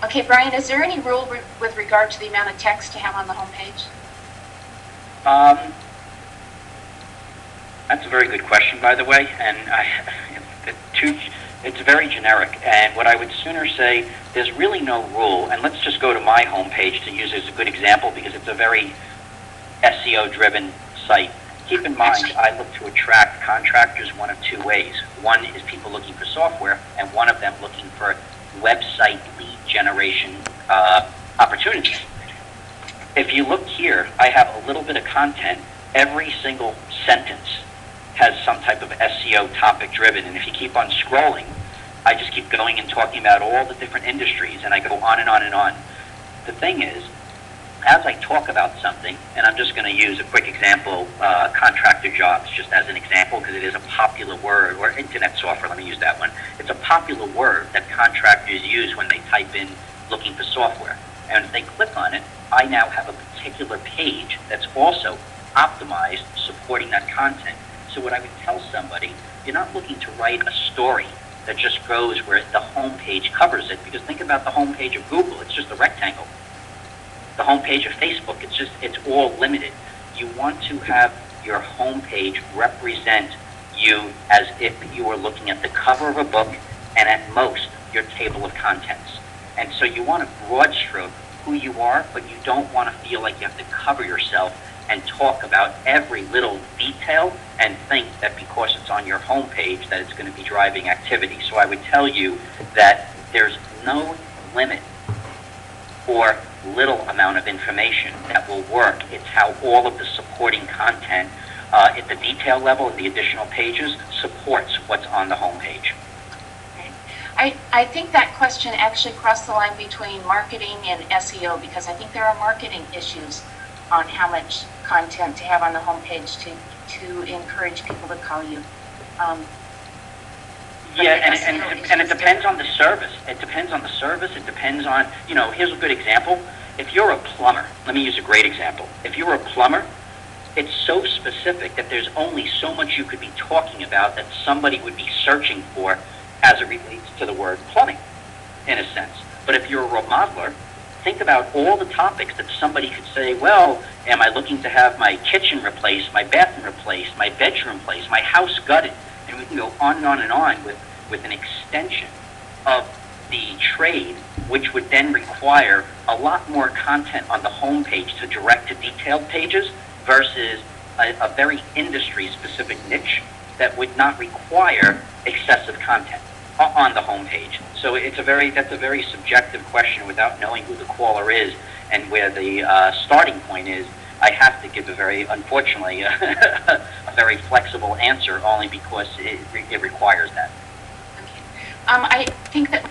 Okay, Brian, is there any rule with regard to the amount of text to have on the homepage? Um, that's a very good question, by the way, and it's very generic. And what I would sooner say, there's really no rule. And let's just go to my homepage to use as a good example because it's a very SEO-driven site. Keep in mind, I look to attract contractors one of two ways. One is people looking for software, and one of them looking for website lead generation opportunities. If you look here, I have a little bit of content. Every single sentence has some type of SEO topic driven, and if you keep on scrolling, I just keep going and talking about all the different industries, and I go on and on and on. The thing is, as I talk about something, and I'm just going to use a quick example, contractor jobs, just as an example, because it is a popular word, or internet software, let me use that one. It's a popular word that contractors use when they type in looking for software. And if they click on it, I now have a particular page that's also optimized supporting that content. So what I would tell somebody, you're not looking to write a story that just goes where the home page covers it, because think about the home page of Google, it's just a rectangle. The homepage of Facebook, it's all limited. You want to have your homepage represent you as if you were looking at the cover of a book and at most your table of contents. And so you want to broad stroke who you are, but you don't want to feel like you have to cover yourself and talk about every little detail and think that because it's on your homepage that it's going to be driving activity. So I would tell you that there's no limit or little amount of information that will work. It's how all of the supporting content at the detail level and the additional pages supports what's on the homepage. I think that question actually crossed the line between marketing and SEO, because I think there are marketing issues on how much content to have on the homepage to encourage people to call you. Yeah, and it depends on the service. It depends on the service. It depends on, here's a good example. If you're a plumber, let me use a great example. If you're a plumber, it's so specific that there's only so much you could be talking about that somebody would be searching for as it relates to the word plumbing, in a sense. But if you're a remodeler, think about all the topics that somebody could say, well, am I looking to have my kitchen replaced, my bathroom replaced, my bedroom replaced, my house gutted? And we can go on and on and on with an extension of the trade, which would then require a lot more content on the home page to direct to detailed pages versus a very industry-specific niche that would not require excessive content on the home page. So that's a very subjective question without knowing who the caller is and where the starting point is. I have to give unfortunately, a very flexible answer only because it requires that. Okay. I think that